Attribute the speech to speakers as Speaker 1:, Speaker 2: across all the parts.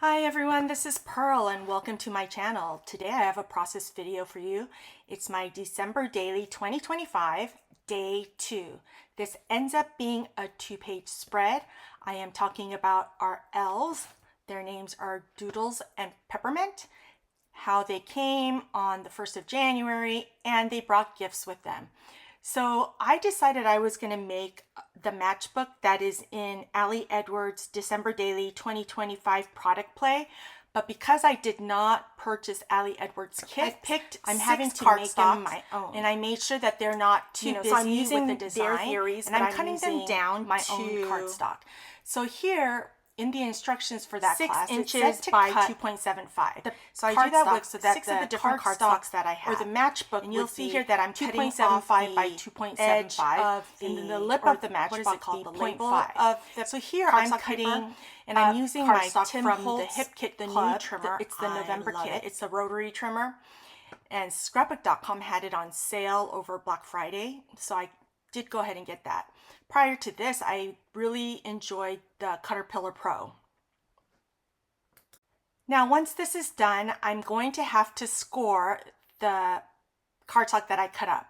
Speaker 1: Hi everyone, this is Pearl and welcome to my channel. Today I have a process video for you. It's my December daily 2025, day 2. This ends up being a 2-page spread. I am talking about our elves. Their names are Doodles and Peppermint, how they came on the 1st of January, and they brought gifts with them. So I decided I was going to make the matchbook that is in Ali Edwards' December Daily 2025 product play. But because I did not purchase Ali Edwards kits, I'm having to make them my own. And I made sure that they're not too busy so I'm using with the design, their theories, and I'm cutting them down my own cardstock. So here, in the instructions for that 6 inches by 2.75. So I do that with so that 6 of the different cardstocks that I have, or the matchbook, and you'll see here that I'm 2.75 by 2.75, and then the lip of the matchbook, the label of the so here I'm cutting, and I'm using my Tim from the Hip Kit, the new trimmer. It's the November kit. It's a rotary trimmer, and Scrapbook.com had it on sale over Black Friday, so I did go ahead and get that. Prior to this, I really enjoyed the Caterpillar Pro. Now, once this is done, I'm going to have to score the cardstock that I cut up.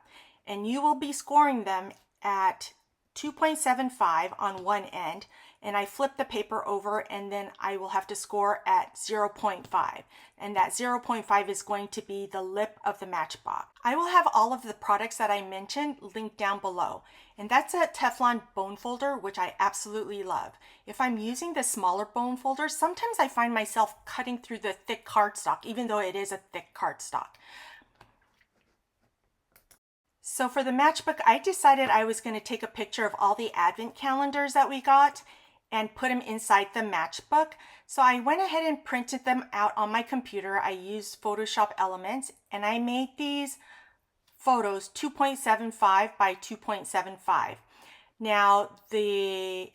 Speaker 1: And you will be scoring them at 2.75 on one end, and I flip the paper over, and then I will have to score at 0.5, and that 0.5 is going to be the lip of the matchbox. I will have all of the products that I mentioned linked down below, and that's a Teflon bone folder, which I absolutely love. If I'm using the smaller bone folder, sometimes I find myself cutting through the thick cardstock, even though it is a thick cardstock. So for the matchbook, I decided I was going to take a picture of all the advent calendars that we got and put them inside the matchbook. So I went ahead and printed them out on my computer. I used Photoshop Elements, and I made these photos 2.75 by 2.75. Now, the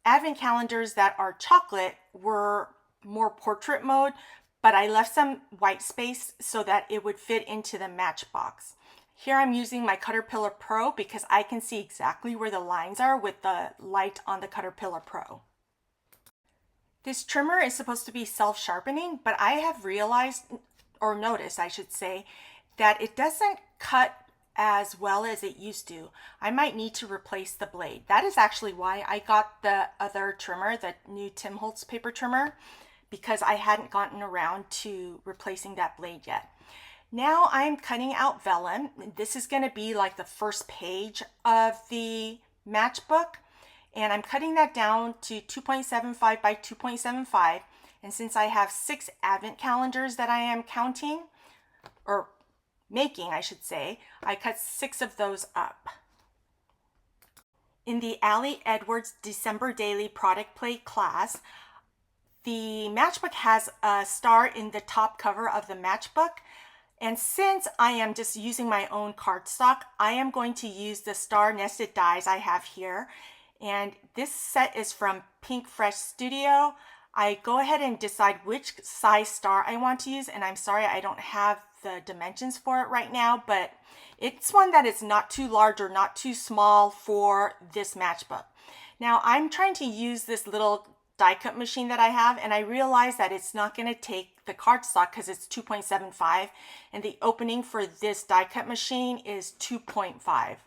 Speaker 1: advent calendars that are chocolate were more portrait mode, but I left some white space so that it would fit into the matchbox. Here I'm using my Caterpillar Pro because I can see exactly where the lines are with the light on the Caterpillar Pro. This trimmer is supposed to be self-sharpening, but I have realized, or noticed I should say, that it doesn't cut as well as it used to. I might need to replace the blade. That is actually why I got the other trimmer, the new Tim Holtz paper trimmer, because I hadn't gotten around to replacing that blade yet. Now I'm cutting out vellum. This is going to be like the first page of the matchbook, and I'm cutting that down to 2.75 by 2.75. And since I have 6 advent calendars that I am counting, or making I should say, I cut 6 of those up. In the Ali Edwards December Daily Product Play class, the matchbook has a star in the top cover of the matchbook. And since I am just using my own cardstock, I am going to use the star nested dies I have here. And this set is from Pink Fresh Studio. I go ahead and decide which size star I want to use. And I'm sorry I don't have the dimensions for it right now, but it's one that is not too large or not too small for this matchbook. Now I'm trying to use this little die cut machine that I have, and I realize that it's not going to take the cardstock because it's 2.75, and the opening for this die cut machine is 2.5.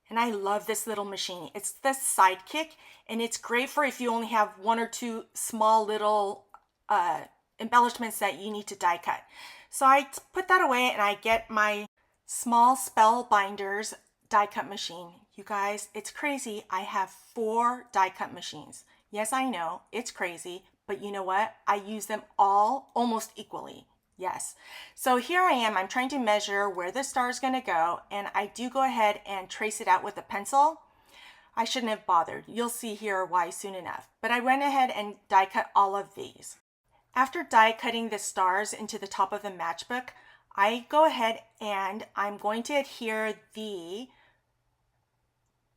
Speaker 1: And I love this little machine. It's the Sidekick, and it's great for if you only have 1 or 2 small little embellishments that you need to die cut. So I put that away, and I get my small Spellbinders die cut machine. You guys, it's crazy. I have 4 die cut machines. Yes, I know, it's crazy, but you know what? I use them all almost equally. Yes. So here I am, I'm trying to measure where the star is going to go, and I do go ahead and trace it out with a pencil. I shouldn't have bothered. You'll see here why soon enough. But I went ahead and die cut all of these. After die cutting the stars into the top of the matchbook, I go ahead and I'm going to adhere the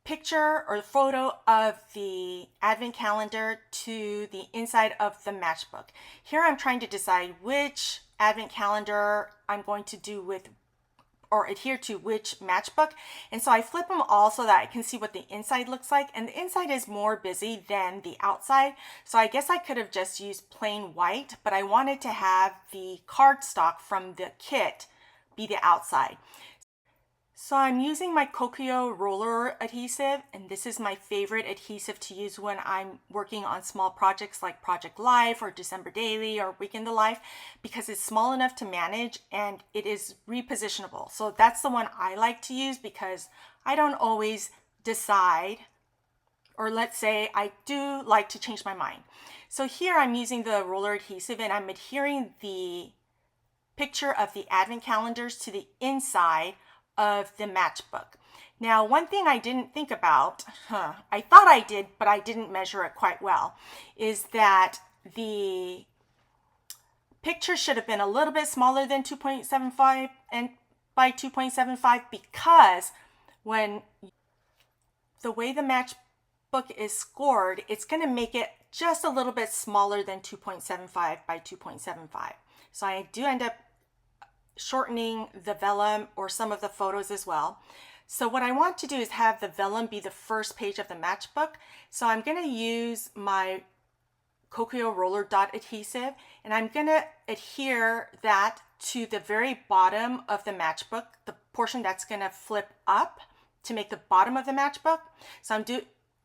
Speaker 1: picture or photo of the advent calendar to the inside of the matchbook. Here I'm trying to decide which advent calendar I'm going to do with or adhere to which matchbook. And so I flip them all so that I can see what the inside looks like. And the inside is more busy than the outside. So I guess I could have just used plain white, but I wanted to have the cardstock from the kit be the outside. So I'm using my Kokyo roller adhesive, and this is my favorite adhesive to use when I'm working on small projects like Project Life or December Daily or Week in the Life, because it's small enough to manage and it is repositionable. So that's the one I like to use because I don't always decide, or let's say I do like to change my mind. So here I'm using the roller adhesive and I'm adhering the picture of the advent calendars to the inside of the matchbook. Now, one thing I didn't think about, I thought I did, but I didn't measure it quite well, is that the picture should have been a little bit smaller than 2.75 and by 2.75, because when the way the matchbook is scored, it's going to make it just a little bit smaller than 2.75 by 2.75. So I do end up shortening the vellum or some of the photos as well. So what I want to do is have the vellum be the first page of the matchbook. So I'm going to use my Kokyo roller dot adhesive, and I'm going to adhere that to the very bottom of the matchbook, the portion that's going to flip up to make the bottom of the matchbook. So I'm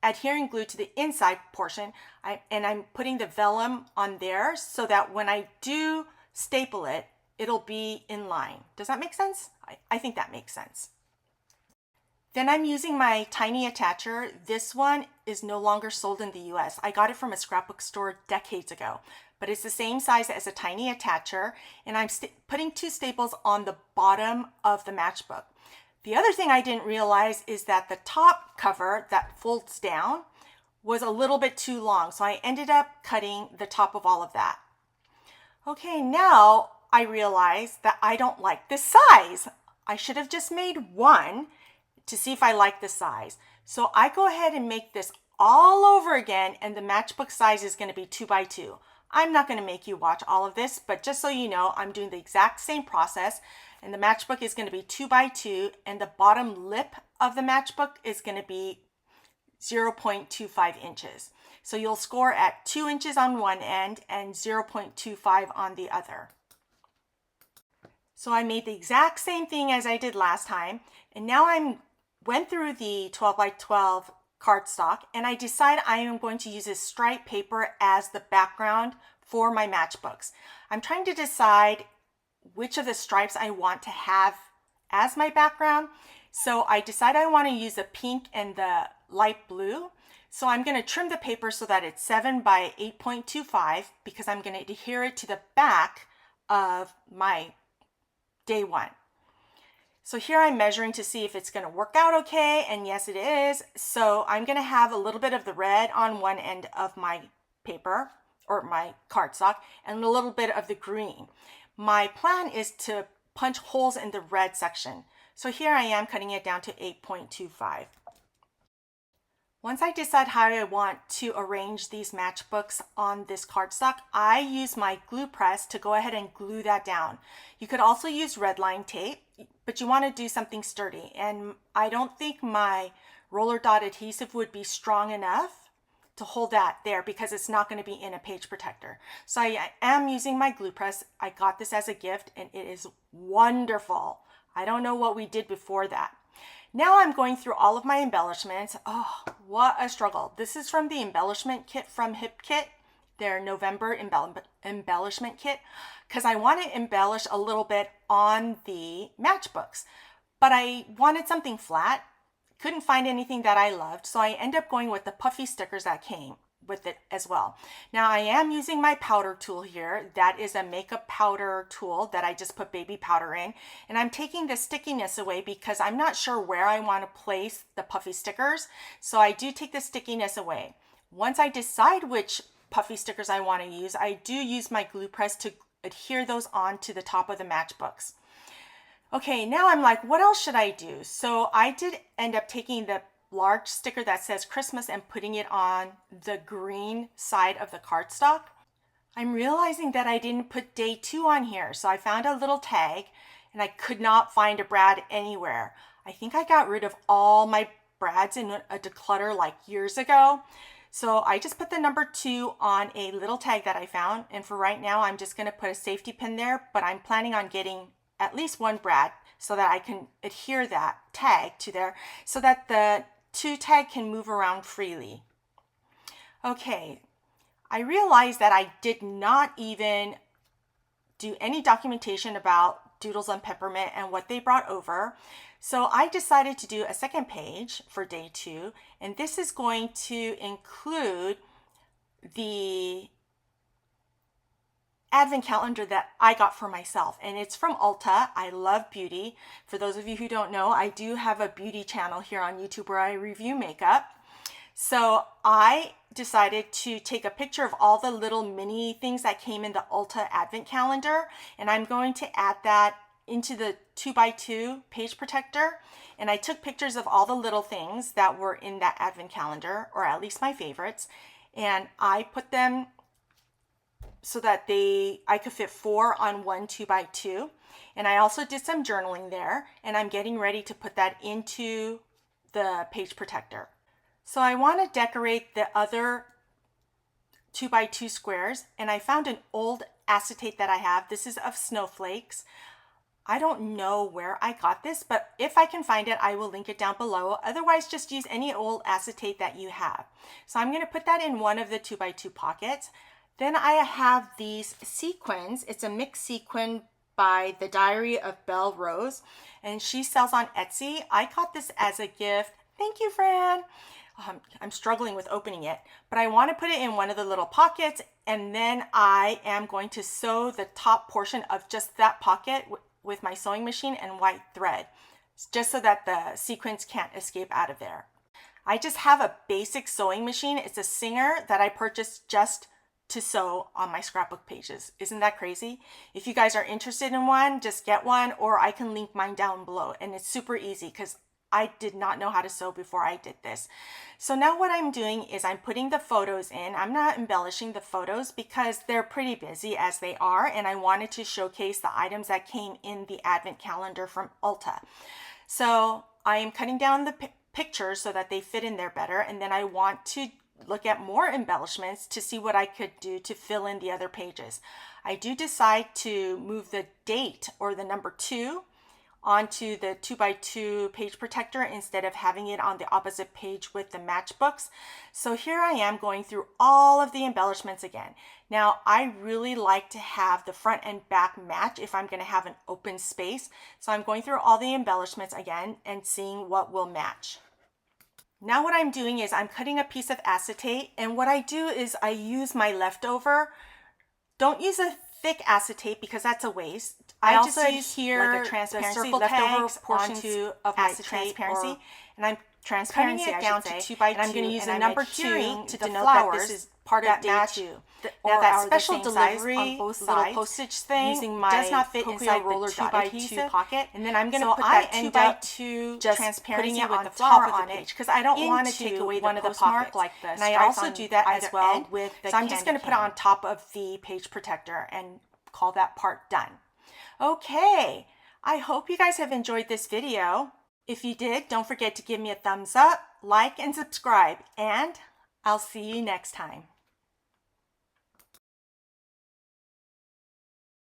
Speaker 1: adhering glue to the inside portion, and I'm putting the vellum on there so that when I do staple it, it'll be in line. Does that make sense? I think that makes sense. Then I'm using my tiny attacher. This one is no longer sold in the US. I got it from a scrapbook store decades ago, but it's the same size as a tiny attacher, and I'm putting two staples on the bottom of the matchbook. The other thing I didn't realize is that the top cover that folds down was a little bit too long, so I ended up cutting the top of all of that. Okay, now I realize that I don't like this size. I should have just made one to see if I like the size. So I go ahead and make this all over again, and the matchbook size is going to be 2 by 2. I'm not going to make you watch all of this, but just so you know, I'm doing the exact same process, and the matchbook is going to be 2 by 2, and the bottom lip of the matchbook is going to be 0.25 inches. So you'll score at 2 inches on one end and 0.25 on the other. So I made the exact same thing as I did last time, and now I went through the 12 by 12 cardstock, and I decided I am going to use this striped paper as the background for my matchbooks. I'm trying to decide which of the stripes I want to have as my background. So I decided I want to use the pink and the light blue. So I'm going to trim the paper so that it's 7 by 8.25 because I'm going to adhere it to the back of my day one. So here I'm measuring to see if it's going to work out okay, and yes it is. So I'm going to have a little bit of the red on one end of my paper or my cardstock and a little bit of the green. My plan is to punch holes in the red section. So here I am cutting it down to 8.25. Once I decide how I want to arrange these matchbooks on this cardstock, I use my glue press to go ahead and glue that down. You could also use red line tape, but you want to do something sturdy. And I don't think my roller dot adhesive would be strong enough to hold that there because it's not going to be in a page protector. So I am using my glue press. I got this as a gift and it is wonderful. I don't know what we did before that. Now I'm going through all of my embellishments. Oh, what a struggle. This is from the embellishment kit from Hip Kit, their November embellishment kit, because I want to embellish a little bit on the matchbooks, but I wanted something flat. Couldn't find anything that I loved, so I end up going with the puffy stickers that came with it as well. Now I am using my powder tool here. That is a makeup powder tool that I just put baby powder in, and I'm taking the stickiness away because I'm not sure where I want to place the puffy stickers, so I do take the stickiness away. Once I decide which puffy stickers I want to use, I do use my glue press to adhere those on to the top of the matchbooks. Okay, now I'm like, what else should I do? So I did end up taking the large sticker that says Christmas and putting it on the green side of the cardstock. I'm realizing that I didn't put day 2 on here, so I found a little tag and I could not find a brad anywhere. I think I got rid of all my brads in a declutter like years ago. So I just put the number 2 on a little tag that I found. And for right now, I'm just gonna put a safety pin there, but I'm planning on getting at least one brad so that I can adhere that tag to there so that the 2 tag can move around freely. Okay, I realized that I did not even do any documentation about Doodles on Peppermint and what they brought over. So I decided to do a second page for day 2, and this is going to include the advent calendar that I got for myself, and it's from Ulta. I love beauty. For those of you who don't know, I do have a beauty channel here on YouTube where I review makeup. So I decided to take a picture of all the little mini things that came in the Ulta advent calendar, and I'm going to add that into the 2x2 page protector. And I took pictures of all the little things that were in that advent calendar, or at least my favorites, and I put them so that I could fit 4 on one 2x2. And I also did some journaling there, and I'm getting ready to put that into the page protector. So I want to decorate the other 2x2 squares, and I found an old acetate that I have. This is of snowflakes. I don't know where I got this, but if I can find it, I will link it down below. Otherwise, just use any old acetate that you have. So I'm going to put that in one of the 2x2 pockets. Then I have these sequins. It's a mixed sequin by The Diary of Belle Rose, and she sells on Etsy. I got this as a gift. Thank you, Fran. I'm struggling with opening it, but I want to put it in one of the little pockets, and then I am going to sew the top portion of just that pocket with my sewing machine and white thread, just so that the sequins can't escape out of there. I just have a basic sewing machine. It's a Singer that I purchased just to sew on my scrapbook pages. Isn't that crazy? If you guys are interested in one, just get one, or I can link mine down below. And it's super easy because I did not know how to sew before I did this. So now what I'm doing is I'm putting the photos in. I'm not embellishing the photos because they're pretty busy as they are, and I wanted to showcase the items that came in the advent calendar from Ulta. So I am cutting down the pictures so that they fit in there better, and then I want to look at more embellishments to see what I could do to fill in the other pages. I do decide to move the date or the number 2 onto the 2x2 page protector instead of having it on the opposite page with the matchbooks. So here I am going through all of the embellishments again. Now I really like to have the front and back match if I'm going to have an open space. So I'm going through all the embellishments again and seeing what will match. Now what I'm doing is I'm cutting a piece of acetate, and what I do is I use my leftover. Don't use a thick acetate because that's a waste. I also use here like a transparency leftover portions of my transparency, and I'm cutting it down to 2x2, and I'm going to use a number 2 to denote that this is part of day 2. Now that special delivery on both sides, postage thing using my does not fit inside roller the 2x2 pocket, and then I'm going to put that 2x2 just putting it with the flower on it because I don't want to take away one of the postmark like this. And I also do that as well with the so I'm just going to put it on top of the page protector and call that part done. Okay, I hope you guys have enjoyed this video. If you did, don't forget to give me a thumbs up, like, and subscribe, and I'll see you next time.